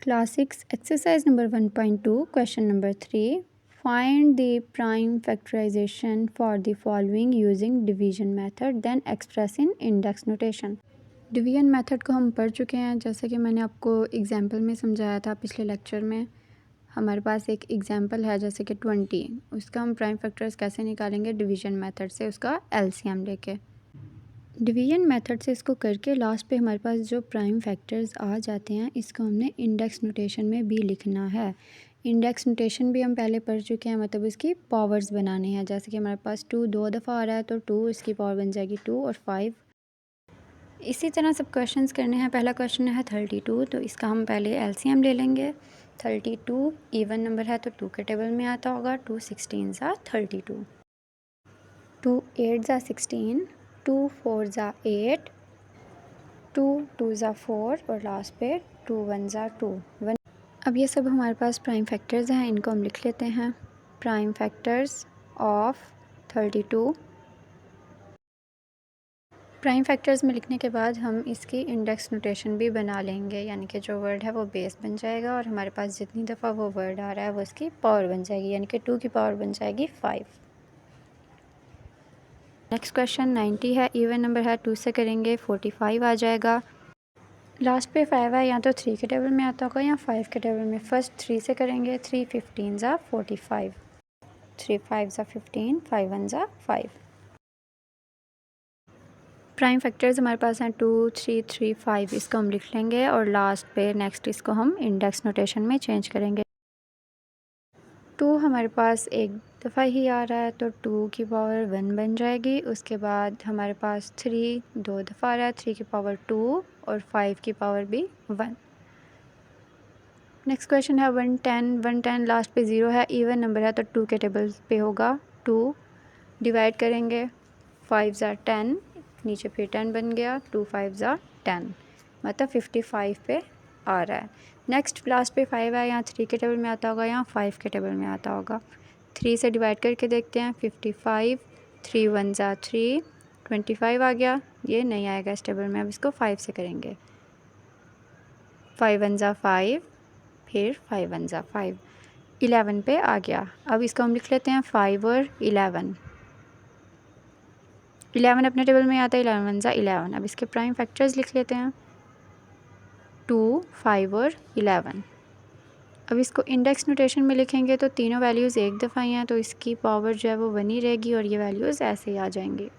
Class 6 exercise number 1.2 question number 3 find the prime factorization for the following using division method then express in index notation। Division method को हम पढ़ चुके हैं, जैसे कि मैंने आपको एग्जांपल में समझाया था पिछले लेक्चर में। हमारे पास एक एग्जांपल है जैसे कि 20, उसका हम प्राइम फैक्टर्स कैसे निकालेंगे डिवीजन मेथड से, उसका एलसीएम लेके। डिवीजन मेथड से इसको करके लास्ट पे हमारे पास जो प्राइम फैक्टर्स आ जाते हैं इसको हमने इंडेक्स नोटेशन में भी लिखना है। इंडेक्स नोटेशन भी हम पहले पढ़ चुके हैं, मतलब इसकी पावर्स बनाने हैं। जैसे कि हमारे पास 2 दो दफ़ा आ रहा है तो 2 इसकी पावर बन जाएगी 2 और 5। इसी तरह सब क्वेश्चंस करने हैं। पहला क्वेश्चन है 32, तो इसका हम पहले एलसीएम ले लेंगे। 32 इवन नंबर है तो 2 के टेबल में आता होगा। 2 16 ज़ा 32, 2 8 ज़ा 16, 2 4 ज़ा 8, 2 2 ज़ा 4 और लास्ट पे 2 1 ज़ा 2 1। अब ये सब हमारे पास प्राइम फैक्टर्स हैं, इनको हम लिख लेते हैं। Prime factors of 32। Prime factors में लिखने के बाद हम इसकी इंडेक्स नोटेशन भी बना लेंगे, यानी कि जो वर्ड है वो बेस बन जाएगा और हमारे पास जितनी दफ़ा वो वर्ड आ रहा है वो इसकी पावर बन जाएगी, यानी कि 2 की पावर बन जाएगी 5। नेक्स्ट क्वेश्चन 90 है, इवन नंबर है, 2 से करेंगे 45 आ जाएगा। लास्ट पे 5 है, या तो 3 के टेबल में आता होगा या 5 के टेबल में। फर्स्ट 3 से करेंगे। 3 15 ज़ा 45, 3 5 ज़ा 15, 5 1 ज़ा 5। प्राइम फैक्टर्स हमारे पास हैं 2 3 3 5, इसको हम लिख लेंगे और लास्ट पे नेक्स्ट इसको हम इंडेक्स नोटेशन में चेंज करेंगे। 2 हमारे पास एक दफ़ा ही आ रहा है तो 2 की पावर 1 बन जाएगी। उसके बाद हमारे पास 3 दो दफ़ा आ रहा है, 3 की पावर 2 और 5 की पावर भी 1। नेक्स्ट क्वेश्चन है 110। 110 लास्ट पे 0 है, इवन नंबर है तो 2 के टेबल पे होगा। 2 डिवाइड करेंगे, 5 ज़ा 10, नीचे फिर 10 बन गया। 2 5 ज़ा 10, मतलब 55 पे आ रहा है। नेक्स्ट लास्ट पे 5 है, यहाँ 3 के टेबल में आता होगा या 5 के टेबल में आता होगा। 3 से डिवाइड करके देखते हैं। 55, 3 1 ज़ा 3, 25 आ गया। ये नहीं आएगा इस टेबल में, अब इसको 5 से करेंगे। 5 1 ज़ा 5, फिर 5 1 ज़ा 5, 11 पे आ गया। अब इसको हम लिख लेते हैं 5 और 11। 11 अपने टेबल में आता है, 11 1 ज़ा 11। अब इसके प्राइम फैक्टर्स लिख लेते हैं, 2 5 और 11। अब इसको इंडेक्स नोटेशन में लिखेंगे तो तीनों वैल्यूज़ एक दफ़ा ही हैं, तो इसकी पावर जो है वो बनी रहेगी और ये वैल्यूज़ ऐसे ही आ जाएंगी।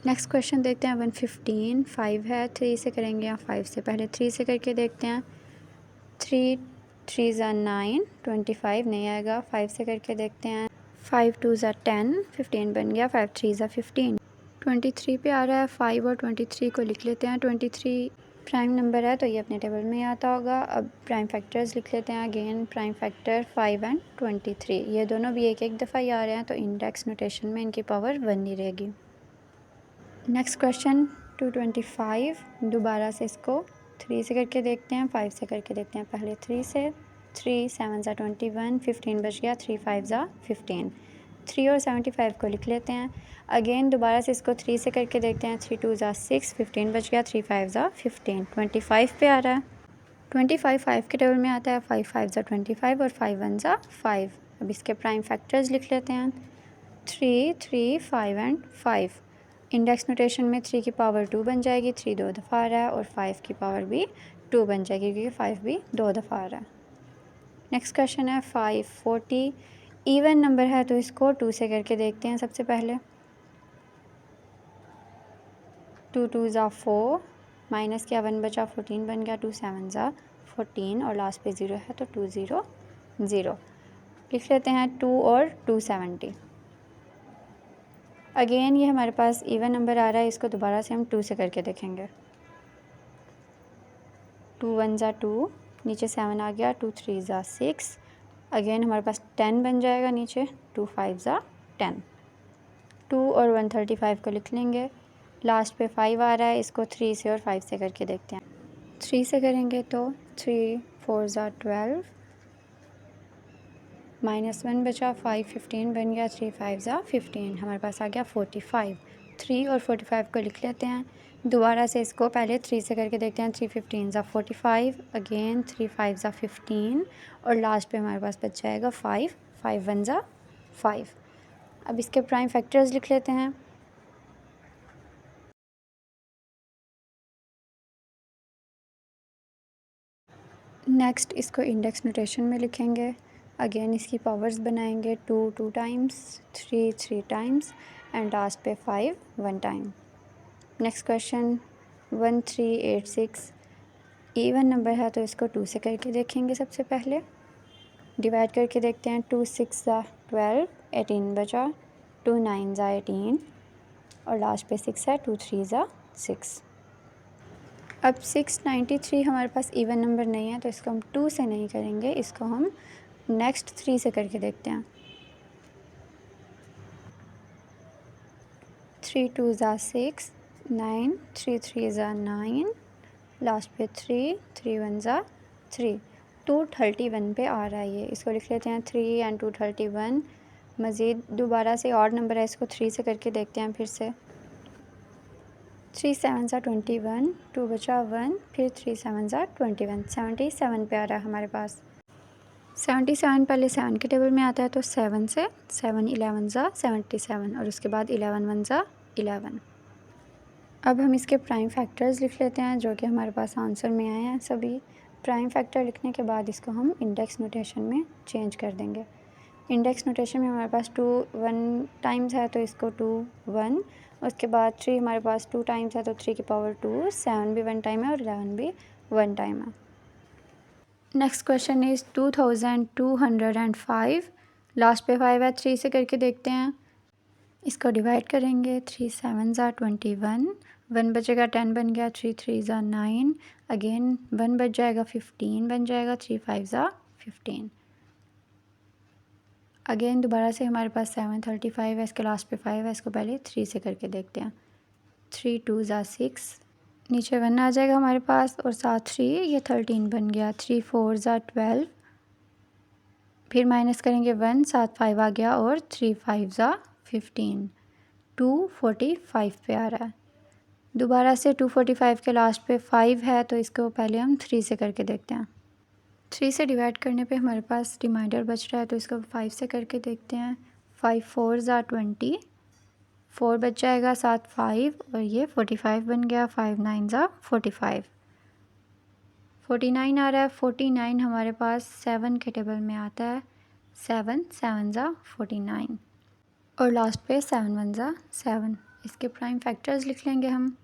नेक्स्ट क्वेश्चन देखते हैं 115। 5 है, 3 से करेंगे या 5 से। पहले 3 से करके देखते हैं। 3 3 ज़ा 9, 25 नहीं आएगा। 5 से करके देखते हैं। 5 2 ज़ा 10, 15 बन गया। 5 3 ज़ा 15, 23 पे आ रहा है। 5 और 23 को लिख लेते हैं। 23 प्राइम नंबर है तो ये अपने टेबल में आता होगा। अब प्राइम फैक्टर्स लिख लेते हैं। अगेन प्राइम फैक्टर 5 एंड 23, ये दोनों भी एक एक दफ़ा ही आ रहे हैं तो इंडेक्स नोटेशन में इनकी पावर 1 नहीं रहेगी। Next question 225। दोबारा से इसको 3 से करके देखते हैं, 5 से करके देखते हैं। पहले 3 से। 3 7 ज़ा 21, 15 बच गया। 3 5 ज़ा 15, 3 और 75 को लिख लेते हैं। अगेन दोबारा से इसको 3 से करके देखते हैं। 3 2 ज़ा 6, 15 बच गया। 3 5 ज़ा 15, 25 पे आ रहा है। 25 5 के टेबल में आता है। 5 5 ज़ा 25 और 5 1 ज़ा 5। अब इसके प्राइम फैक्टर्स लिख लेते हैं, 3 3 5 एंड 5। इंडेक्स नोटेशन में 3 की पावर 2 बन जाएगी। 3 दो दफ़ा आ रहा है और 5 की पावर भी 2 बन जाएगी क्योंकि 5 भी दो दफ़ा आ रहा है। नेक्स्ट क्वेश्चन है 540। इवन नंबर है तो इसको 2 से करके देखते हैं। सबसे पहले 2 2 ज़ा 4, माइनस किया 1 बचा, 14 बन गया। 2 7 ज़ा 14 और लास्ट पे 0 है तो 2 0 0 लिख लेते हैं। 2 और 270। अगेन ये हमारे पास इवन नंबर आ रहा है, इसको दोबारा से हम 2 से करके देखेंगे। 2 1 ज़ा 2, नीचे 7 आ गया। 2 3 ज़ा 6, अगेन हमारे पास 10 बन जाएगा नीचे। 2 5 ज़ा 10, 2 और 135 को लिख लेंगे। लास्ट पे 5 आ रहा है, इसको 3 से और 5 से करके देखते हैं। 3 से करेंगे तो 3 4 ज़ा 12, माइनस 1 बचा। 5 15 बन गया। 3 5 ज़ा 15, हमारे पास आ गया 45। 3 और 45 को लिख लेते हैं। दोबारा से इसको पहले 3 से करके देखते हैं। 3 15 ज़ा 45, अगेन 3 5 ज़ा 15 और लास्ट पे हमारे पास बच जाएगा 5 5 1 ज़ा 5। अब इसके प्राइम फैक्टर्स लिख लेते हैं। नेक्स्ट इसको इंडेक्स नोटेशन में लिखेंगे। अगेन इसकी पावर्स बनाएंगे। 2 2 टाइम्स, 3 3 टाइम्स एंड लास्ट पे 5 1 time. Next question 1 3 8 6 even number है तो इसको 2 से करके देखेंगे। सबसे पहले डिवाइड करके देखते हैं। 2 6 ज़ा 12, 18 बचा। 2 9 ज़ा 18 और लास्ट पे 6 है। 2 3 ज़ा 6। अब 693 हमारे पास इवन नंबर नहीं है तो इसको हम 2 से नहीं करेंगे, इसको हम नेक्स्ट 3 से करके देखते हैं। 3 2 ज़ा 6, 9 3 3 ज़ा 9, लास्ट पे 3 3 1 ज़ा 3। 231 पे आ रहा है ये, इसको लिख लेते हैं 3 एंड 231। मज़ीद दोबारा से और नंबर है, इसको 3 से करके देखते हैं फिर से। 3 7 ज़ा 21, 2 बचा 1, फिर 3 7 ज़ा 21, 77 पे आ रहा है हमारे पास। 77 पहले 7 के टेबल में आता है तो 7 से 7 11 ज़ा 77 और उसके बाद 11 1 ज़ा 11। अब हम इसके प्राइम फैक्टर्स लिख लेते हैं जो कि हमारे पास आंसर में आए हैं सभी। प्राइम फैक्टर लिखने के बाद इसको हम इंडेक्स नोटेशन में चेंज कर देंगे। इंडेक्स नोटेशन में हमारे पास 2 1 टाइम्स है तो इसको 2 1, उसके बाद 3 हमारे पास 2 टाइम्स है तो 3 की पावर 2, 7 भी 1 टाइम है और 11 भी 1 टाइम है। नेक्स्ट क्वेश्चन इज़ 2205, लास्ट पे 5 है। 3 से करके देखते हैं। इसको डिवाइड करेंगे। 3 7 ज़ा 21, 1 बचेगा 10 बन गया। 3 3 ज़ा 9, अगेन 1 बच जाएगा 15 बन जाएगा। 3 5 ज़ा 15। अगेन दोबारा से हमारे पास 735 है, इसके लास्ट पे 5 है, इसको पहले 3 से करके देखते हैं। 3 2 ज़ा 6, नीचे 1 आ जाएगा हमारे पास और साथ 3, ये 13 बन गया। 3 4 ज़ा 12, फिर माइनस करेंगे 1, साथ 5 आ गया और 3 5 ज़ा 15। 245 पे आ रहा है। दोबारा से 245 के लास्ट पे 5 है तो इसको पहले हम 3 से करके देखते हैं। 3 से डिवाइड करने पे हमारे पास रिमाइंडर बच रहा है तो इसको 5 से करके देखते हैं। 5 4 ज़ा 20, 4 बच जाएगा, साथ 5 और ये 45 बन गया। 5 9 ज़ा 45, 49 आ रहा है। 49 हमारे पास 7 के टेबल में आता है। 7 7 ज़ा 49 और लास्ट पे 7 1 ज़ा 7। इसके प्राइम फैक्टर्स लिख लेंगे हम।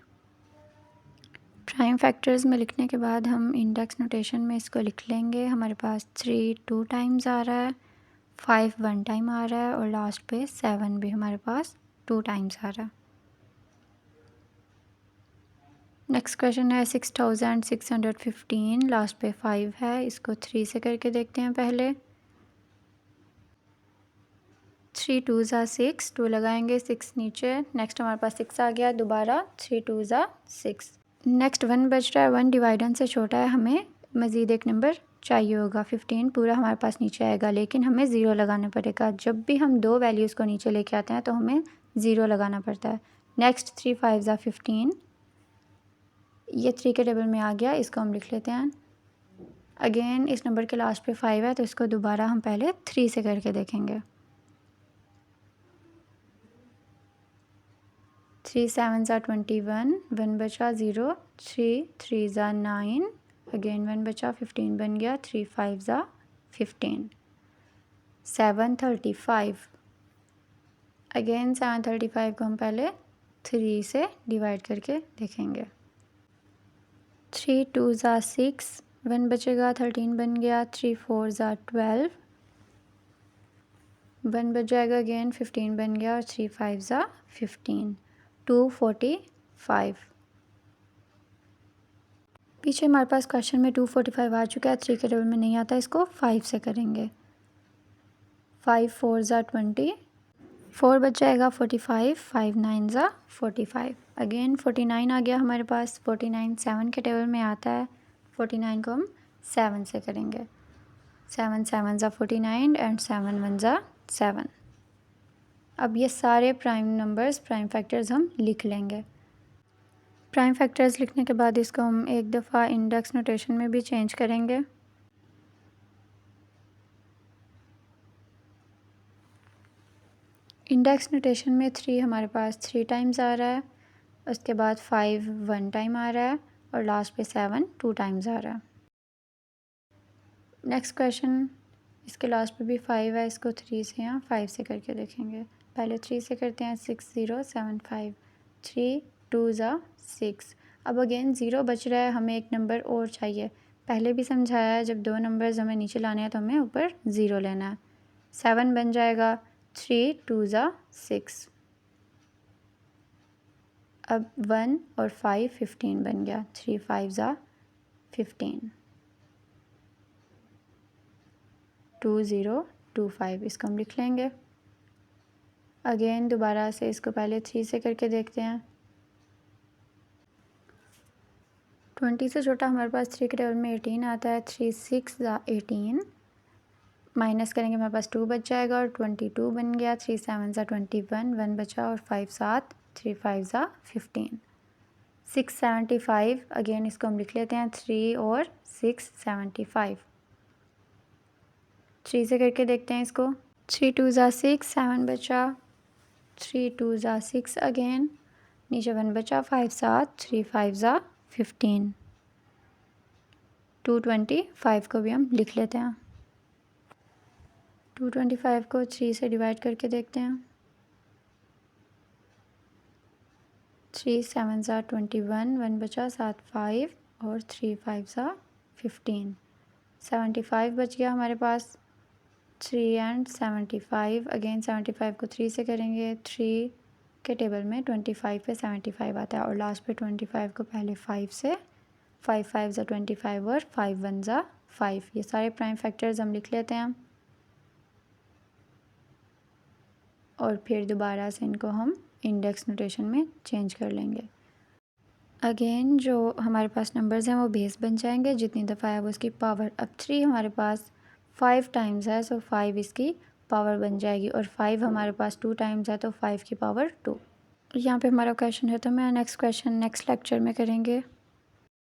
प्राइम फैक्टर्स में लिखने के बाद हम इंडेक्स नोटेशन में इसको लिख लेंगे। हमारे पास 3 2 टाइम्स आ रहा है, 5 1 टाइम आ रहा है और लास्ट पे 7 भी हमारे पास 2 टाइम्स आ रहा है। नेक्स्ट क्वेश्चन है 6615, लास्ट पे 5 है, इसको 3 से करके देखते हैं पहले। 3 2 ज़ा 6, 2 लगाएंगे, 6 नीचे। नेक्स्ट हमारे पास 6 आ गया दोबारा। 3 2 ज़ा 6। नेक्स्ट 1 बच रहा है। 1 डिवाइडेंड से छोटा है, हमें मज़ीद एक नंबर चाहिए होगा। 15 पूरा हमारे पास नीचे आएगा लेकिन हमें ज़ीरो लगाना पड़ेगा। जब भी हम दो वैल्यूज़ को नीचे लेके आते हैं तो हमें ज़ीरो लगाना पड़ता है। नेक्स्ट 3 5 ज़ा 15, ये 3 के टेबल में आ गया, इसको हम लिख लेते हैं। अगेन इस नंबर के लास्ट पे 5 है तो इसको दोबारा हम पहले 3 से करके देखेंगे। 3 7 ज़ा 21, 1 बचा 0। 3 3 ज़ा 9, अगेन 1 बचा, 15 बन गया। 3 5 ज़ा 15, 735। अगेन 735 को हम पहले 3 से डिवाइड करके देखेंगे। 3 2 ज़ा 6, 1 बचेगा, 13 बन गया। 3 4 ज़ा 12, 1 बच जाएगा, अगेन 15 बन गया और 3 5 ज़ा 15, 245। पीछे हमारे पास क्वेश्चन में 245 आ चुका है, 3 के टेबल में नहीं आता, इसको 5 से करेंगे। 5 4 ज़ा 20, 4 बच जाएगा। 45, 5 9 ज़ा 45, अगेन 49 आ गया हमारे पास। 49 7 के टेबल में आता है। 49 को हम 7 से करेंगे। 7 7 ज़ा 49 एंड 7 1 ज़ा 7। अब ये सारे प्राइम नंबर्स, प्राइम फैक्टर्स हम लिख लेंगे। प्राइम फैक्टर्स लिखने के बाद इसको हम एक दफ़ा इंडेक्स नोटेशन में भी चेंज करेंगे। इंडेक्स नोटेशन में 3 हमारे पास 3 टाइम्स आ रहा है, उसके बाद 5 1 टाइम आ रहा है और लास्ट पे 7 2 टाइम्स आ रहा है। नेक्स्ट क्वेश्चन, इसके लास्ट पे भी 5 है, इसको 3 से या 5 से करके देखेंगे। पहले 3 से करते हैं, 6 0 7 5, 3 2 ज़ा 6। अब अगेन 0 बच रहा है, हमें एक नंबर और चाहिए। पहले भी समझाया है, जब 2 नंबर्स हमें नीचे लाने हैं तो हमें ऊपर 0 लेना है। 7 बन जाएगा, 3 2 ज़ा 6। अब 1 और 5 15 बन गया, 3 5 ज़ा 15, 2 0 2 5 इसको हम लिख लेंगे। अगेन दोबारा से इसको पहले 3 से करके देखते हैं। 20 से छोटा हमारे पास 3 के टेबल में 18 आता है, 3 6 ज़ा 18, माइनस करेंगे हमारे पास 2 बच जाएगा और 22 बन गया, 3 7 ज़ा 21, 1 बचा और 5 7, 3 5 ज़ा 15, 675। अगेन इसको हम लिख लेते हैं, 3 और 675। 3 से करके देखते हैं इसको, 3 2 ज़ा 6, 7 बचा, 3 2 ज़ा 6 अगेन, नीचे 1 बचा, 5 7, 3 5 ज़ा 15, 225 को भी हम लिख लेते हैं। 225 को 3 से डिवाइड करके देखते हैं, 3 7 ज़ा 21, 1 बचा, 7 5 और 3 5 ज़ा 15, 75 बच गया हमारे पास। 3 एंड 75, अगेन 75 को 3 से करेंगे, 3 के टेबल में 25 पे 75 आता है और लास्ट पे 25 को पहले 5 से, 5 5 ज़ा 25 और 5 1 ज़ा 5, ये सारे प्राइम फैक्टर्स हम लिख लेते हैं और फिर दोबारा से इनको हम इंडेक्स नोटेशन में चेंज कर लेंगे। अगेन जो हमारे पास नंबर्स हैं वो बेस बन जाएंगे, जितनी दफ़ा है वो इसकी पावर। अब 3 हमारे पास 5 टाइम्स है, सो 5 इसकी पावर बन जाएगी और 5 हमारे पास 2 टाइम्स है तो 5 की पावर 2। यहाँ पे हमारा क्वेश्चन है, तो मैं नेक्स्ट क्वेश्चन नेक्स्ट लेक्चर में करेंगे।